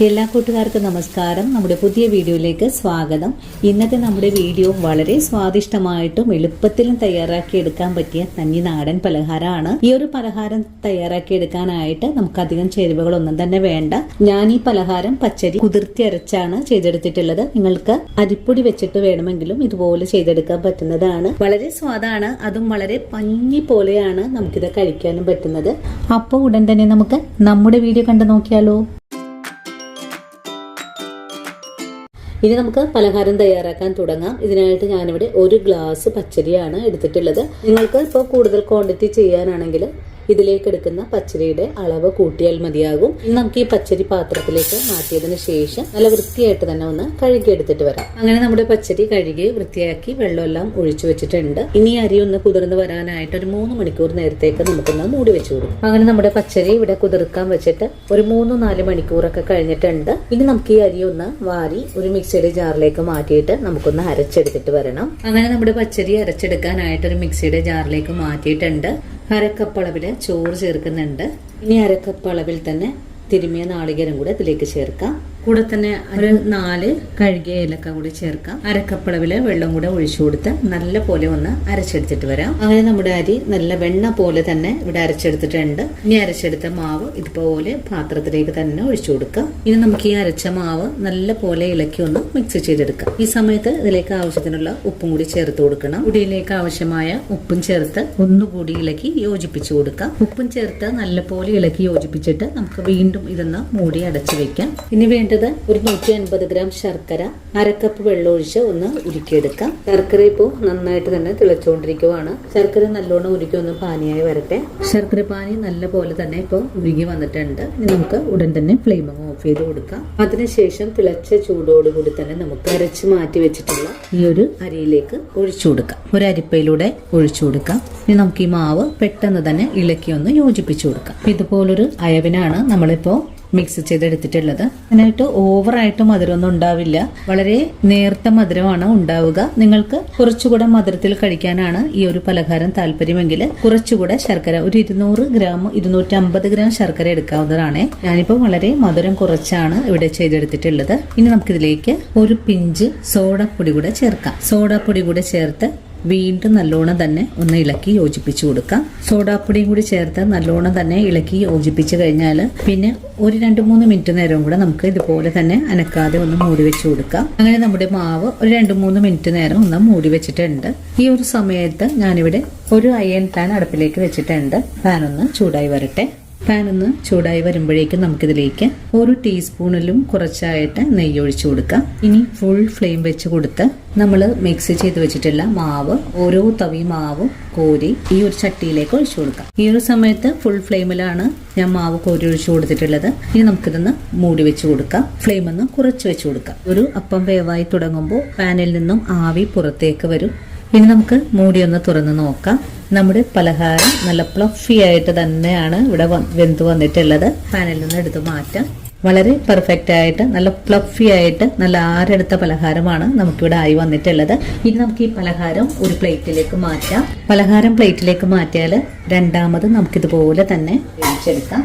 എല്ലാ കൂട്ടുകാർക്കും നമസ്കാരം. നമ്മുടെ പുതിയ വീഡിയോയിലേക്ക് സ്വാഗതം. ഇന്നത്തെ നമ്മുടെ വീഡിയോ വളരെ സ്വാദിഷ്ടമായിട്ടും എളുപ്പത്തിലും തയ്യാറാക്കി എടുക്കാൻ പറ്റിയ തനി നാടൻ പലഹാരമാണ്. ഈ ഒരു പലഹാരം തയ്യാറാക്കി എടുക്കാനായിട്ട് നമുക്ക് അധികം ചേരുവകളൊന്നും തന്നെ വേണ്ട. ഞാൻ ഈ പലഹാരം പച്ചരി കുതിർത്തി അരച്ചാണ് ചെയ്തെടുത്തിട്ടുള്ളത്. നിങ്ങൾക്ക് അരിപ്പൊടി വെച്ചിട്ട് വേണമെങ്കിലും ഇതുപോലെ ചെയ്തെടുക്കാൻ പറ്റുന്നതാണ്. വളരെ സ്വാദാണ്, അതും വളരെ പഞ്ഞി പോലെയാണ് നമുക്കിത് കഴിക്കാനും പറ്റുന്നത്. അപ്പോൾ ഉടൻ തന്നെ നമുക്ക് നമ്മുടെ വീഡിയോ കണ്ടു നോക്കിയാലോ. ഇനി നമുക്ക് പലഹാരം തയ്യാറാക്കാൻ തുടങ്ങാം. ഇതിനായിട്ട് ഞാനിവിടെ 1 ഗ്ലാസ് പച്ചരിയാണ് എടുത്തിട്ടുള്ളത്. നിങ്ങൾക്ക് ഇപ്പോൾ കൂടുതൽ ക്വാണ്ടിറ്റി ചെയ്യാനാണെങ്കിൽ ഇതിലേക്ക് എടുക്കുന്ന പച്ചരിയുടെ അളവ് കൂട്ടിയാൽ മതിയാകും. ഇനി നമുക്ക് ഈ പച്ചരി പാത്രത്തിലേക്ക് മാറ്റിയതിന് ശേഷം നല്ല വൃത്തിയായിട്ട് തന്നെ ഒന്ന് കഴുകി എടുത്തിട്ട് വരാം. അങ്ങനെ നമ്മുടെ പച്ചരി കഴുകി വൃത്തിയാക്കി വെള്ളമെല്ലാം ഒഴിച്ചു വെച്ചിട്ടുണ്ട്. ഇനി അരി ഒന്ന് കുതിർന്ന് വരാനായിട്ട് ഒരു 3 മണിക്കൂർ നേരത്തേക്ക് നമുക്കൊന്ന് മൂടി വെച്ചു കൊടുക്കും. അങ്ങനെ നമ്മുടെ പച്ചരി ഇവിടെ കുതിർക്കാൻ വെച്ചിട്ട് ഒരു 3-4 മണിക്കൂറൊക്കെ കഴിഞ്ഞിട്ടുണ്ട്. ഇനി നമുക്ക് ഈ അരി ഒന്ന് വാരി ഒരു മിക്സിയുടെ ജാറിലേക്ക് മാറ്റിയിട്ട് നമുക്കൊന്ന് അരച്ചെടുത്തിട്ട് വരണം. അങ്ങനെ നമ്മുടെ പച്ചരി അരച്ചെടുക്കാനായിട്ട് ഒരു മിക്സിയുടെ ജാറിലേക്ക് മാറ്റിയിട്ടുണ്ട്. അരക്കപ്പ് അളവിൽ ചോറ് ചേർക്കുന്നുണ്ട്. ഇനി അരക്കപ്പ് അളവിൽ തന്നെ തിരുമിയ നാളികേരം കൂടെ ഇതിലേക്ക് ചേർക്കാം. കൂടെ തന്നെ ഒരു 4 കഴുകിയ ഏലക്ക കൂടി ചേർക്കാം. അരക്കപ്പ് അളവില് വെള്ളം കൂടെ ഒഴിച്ചു കൊടുത്ത് നല്ല പോലെ ഒന്ന് അരച്ചെടുത്തിട്ട് വരാം. അങ്ങനെ നമ്മുടെ അരി നല്ല വെണ്ണ പോലെ തന്നെ ഇവിടെ അരച്ചെടുത്തിട്ടുണ്ട്. ഇനി അരച്ചെടുത്ത മാവ് ഇതുപോലെ പാത്രത്തിലേക്ക് തന്നെ ഒഴിച്ചു കൊടുക്കാം. ഇനി നമുക്ക് ഈ അരച്ച മാവ് നല്ല പോലെ ഇളക്കി ഒന്ന് മിക്സ് ചെയ്തെടുക്കാം. ഈ സമയത്ത് ഇതിലേക്ക് ആവശ്യത്തിനുള്ള ഉപ്പും കൂടി ചേർത്ത് കൊടുക്കണം. പൊടിയിലേക്ക് ആവശ്യമായ ഉപ്പും ചേർത്ത് ഒന്നുകൂടി ഇളക്കി യോജിപ്പിച്ചു കൊടുക്കാം. ഉപ്പും ചേർത്ത് നല്ല പോലെ ഇളക്കി യോജിപ്പിച്ചിട്ട് നമുക്ക് വീണ്ടും ഇതൊന്ന് മൂടി അടച്ചു വെക്കാം. ഇനി വേണ്ടത് ഒരു 150 ഗ്രാം ശർക്കര, അരക്കപ്പ് വെള്ളം ഒഴിച്ച് ഒന്ന് ഉരുക്കിയെടുക്കാം. ശർക്കര ഇപ്പോൾ നന്നായിട്ട് തന്നെ തിളച്ചുകൊണ്ടിരിക്കുവാണ്. ശർക്കര നല്ലോണം ഉരുക്കി ഒന്ന് പാനിയായി വരട്ടെ. ശർക്കര പാനി നല്ല പോലെ തന്നെ ഇപ്പോൾ ഉരുകി വന്നിട്ടുണ്ട്. ഇനി നമുക്ക് ഉടൻ തന്നെ ഫ്ലെയിം ഓഫ് ചെയ്ത് കൊടുക്കാം. അതിനുശേഷം തിളച്ച ചൂടോടുകൂടി തന്നെ നമുക്ക് അരച്ച് മാറ്റി വെച്ചിട്ടുള്ള ഈ ഒരു അരിയിലേക്ക് ഒഴിച്ചു കൊടുക്കാം. ഒരു അരിപ്പയിലൂടെ ഒഴിച്ചു കൊടുക്കാം. ഇനി നമുക്ക് ഈ മാവ് പെട്ടെന്ന് തന്നെ ഇളക്കി ഒന്ന് യോജിപ്പിച്ചു കൊടുക്കാം. ഇതുപോലൊരു അയവിനാണ് നമ്മളിപ്പോ മിക്സ് ചെയ്തെടുത്തിട്ടുള്ളത്. അതിനായിട്ട് ഓവറായിട്ട് മധുരമൊന്നും ഉണ്ടാവില്ല. വളരെ നേർത്ത മധുരമാണ് ഉണ്ടാവുക. നിങ്ങൾക്ക് കുറച്ചുകൂടെ മധുരത്തിൽ കഴിക്കാനാണ് ഈ ഒരു പലഹാരം താല്പര്യമെങ്കിൽ കുറച്ചുകൂടെ ശർക്കര ഒരു 200 ഗ്രാം 250 ഗ്രാം ശർക്കര എടുക്കാവുന്നതാണ്. ഞാനിപ്പോൾ വളരെ മധുരം കുറച്ചാണ് ഇവിടെ ചെയ്തെടുത്തിട്ടുള്ളത്. ഇനി നമുക്കിതിലേക്ക് ഒരു പിഞ്ച് സോഡാപ്പൊടി കൂടെ ചേർക്കാം. സോഡാപ്പൊടി കൂടെ ചേർത്ത് വീണ്ടും നല്ലോണം തന്നെ ഒന്ന് ഇളക്കി യോജിപ്പിച്ചു കൊടുക്കാം. സോഡാപ്പൊടിയും കൂടി ചേർത്ത് നല്ലോണം തന്നെ ഇളക്കി യോജിപ്പിച്ചു കഴിഞ്ഞാൽ പിന്നെ ഒരു 2-3 മിനിറ്റ് നേരം കൂടെ നമുക്ക് ഇതുപോലെ തന്നെ അനക്കാതെ ഒന്ന് മൂടി വെച്ചു കൊടുക്കാം. അങ്ങനെ നമ്മുടെ മാവ് ഒരു 2-3 മിനിറ്റ് നേരം ഒന്ന് മൂടി വെച്ചിട്ടുണ്ട്. ഈ ഒരു സമയത്ത് ഞാനിവിടെ ഒരു അയൺ പാൻ അടുപ്പിലേക്ക് വെച്ചിട്ടുണ്ട്. പാൻ ഒന്ന് ചൂടായി വരട്ടെ. പാൻ ഒന്ന് ചൂടായി വരുമ്പോഴേക്കും നമുക്കിതിലേക്ക് 1 ടീസ്പൂണിലും കുറച്ചായിട്ട് നെയ്യ് ഒഴിച്ചു കൊടുക്കാം. ഇനി ഫുൾ ഫ്ലെയിം വെച്ച് കൊടുത്ത് നമ്മൾ മിക്സ് ചെയ്ത് വെച്ചിട്ടുള്ള മാവ് ഓരോ തവി മാവും കോരി ഈ ഒരു ചട്ടിയിലേക്ക് ഒഴിച്ചു കൊടുക്കാം. ഈ ഒരു സമയത്ത് ഫുൾ ഫ്ലെയിമിലാണ് ഞാൻ മാവ് കോരി ഒഴിച്ചു കൊടുത്തിട്ടുള്ളത്. ഇനി നമുക്കിതൊന്ന് മൂടി വെച്ച് കൊടുക്കാം. ഫ്ലെയിം ഒന്ന് കുറച്ച് വെച്ച് കൊടുക്കാം. ഒരു അപ്പം വേവായി തുടങ്ങുമ്പോൾ പാനിൽ നിന്നും ആവി പുറത്തേക്ക് വരും. ഇനി നമുക്ക് മൂടി ഒന്ന് തുറന്ന് നോക്കാം. നമ്മുടെ പലഹാരം നല്ല പ്ലഫി ആയിട്ട് തന്നെയാണ് ഇവിടെ വെന്ത് വന്നിട്ടുള്ളത്. പാനിൽ നിന്ന് എടുത്ത് മാറ്റാം. വളരെ പെർഫെക്റ്റ് ആയിട്ട് നല്ല പ്ലഫി ആയിട്ട് നല്ല ആരെടുത്ത പലഹാരമാണ് നമുക്കിവിടെ ആയി വന്നിട്ടുള്ളത്. ഇനി നമുക്ക് ഈ പലഹാരം ഒരു പ്ലേറ്റിലേക്ക് മാറ്റാം. പലഹാരം പ്ലേറ്റിലേക്ക് മാറ്റിയാൽ രണ്ടാമത് നമുക്കിതുപോലെ തന്നെ വേവിച്ചെടുക്കാം.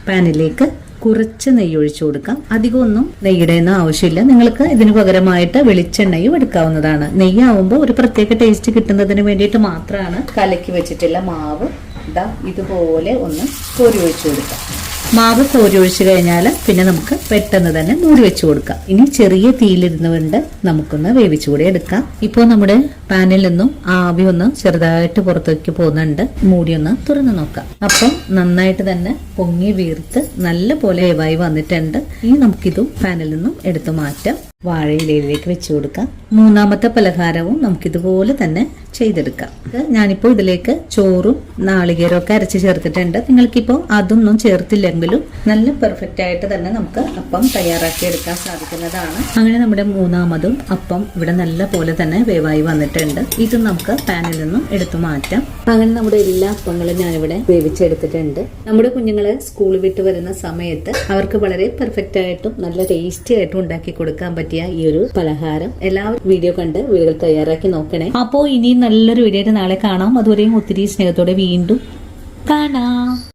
പാനിലേക്ക് കുറച്ച് നെയ്യ് ഒഴിച്ചു കൊടുക്കാം. അധികമൊന്നും നെയ്യുടെ ഒന്നും ആവശ്യമില്ല. നിങ്ങൾക്ക് ഇതിന് പകരമായിട്ട് വെളിച്ചെണ്ണയും എടുക്കാവുന്നതാണ്. നെയ്യാവുമ്പോൾ ഒരു പ്രത്യേക ടേസ്റ്റ് കിട്ടുന്നതിന് വേണ്ടിയിട്ട് മാത്രമാണ് കലക്കി വെച്ചിട്ടുള്ള മാവ് ഇതുപോലെ ഒന്ന് കോരി ഒഴിച്ചു കൊടുക്കാം. മാവ് കോരി ഒഴിച്ചു കഴിഞ്ഞാൽ പിന്നെ നമുക്ക് പെട്ടെന്ന് തന്നെ മൂടി വെച്ചു കൊടുക്കാം. ഇനി ചെറിയ തീയിലിരുന്നുകൊണ്ട് നമുക്കൊന്ന് വേവിച്ചുകൂടി എടുക്കാം. ഇപ്പോൾ നമ്മുടെ പാനിൽ നിന്നും ആവി ഒന്ന് ചെറുതായിട്ട് പുറത്തേക്ക് പോകുന്നുണ്ട്. മൂടി ഒന്ന് തുറന്നു നോക്കാം. അപ്പം നന്നായിട്ട് തന്നെ പൊങ്ങി വീർത്ത് നല്ല പോലെ വേവായി വന്നിട്ടുണ്ട്. ഇനി നമുക്കിതും പാനിൽ നിന്നും എടുത്തു മാറ്റാം. വാഴയിലയിലേക്ക് വെച്ചു കൊടുക്കാം. മൂന്നാമത്തെ പലഹാരവും നമുക്കിതുപോലെ തന്നെ ചെയ്തെടുക്കാം. ഞാനിപ്പോൾ ഇതിലേക്ക് ചോറും നാളികേരവും ഒക്കെ അരച്ച് ചേർത്തിട്ടുണ്ട്. നിങ്ങൾക്കിപ്പോൾ അതൊന്നും ചേർത്തില്ലെങ്കിലും നല്ല പെർഫെക്റ്റ് ആയിട്ട് തന്നെ നമുക്ക് അപ്പം തയ്യാറാക്കി എടുക്കാൻ സാധിക്കുന്നതാണ്. അങ്ങനെ നമ്മുടെ മൂന്നാമതും അപ്പം ഇവിടെ നല്ല പോലെ തന്നെ വേവായി വന്നിട്ടുണ്ട്. ഇത് നമുക്ക് പാനിൽ നിന്നും എടുത്തു മാറ്റാം. അങ്ങനെ നമ്മുടെ എല്ലാ അപ്പങ്ങളും ഞാനിവിടെ വേവിച്ചെടുത്തിട്ടുണ്ട്. നമ്മുടെ കുഞ്ഞുങ്ങളെ സ്കൂൾ വിട്ട് വരുന്ന സമയത്ത് അവർക്ക് വളരെ പെർഫെക്റ്റ് ആയിട്ടും നല്ല ടേസ്റ്റി ആയിട്ടും ഉണ്ടാക്കി കൊടുക്കാൻ പറ്റിയ ഈ ഒരു പലഹാരം എല്ലാവരും വീഡിയോ കണ്ട് വീടുകൾ തയ്യാറാക്കി നോക്കണേ. അപ്പോൾ ഇനി നല്ലൊരു വീഡിയോ നാളെ കാണാം. അതുവരെയും ഒത്തിരി സ്നേഹത്തോടെ വീണ്ടും കാണാം.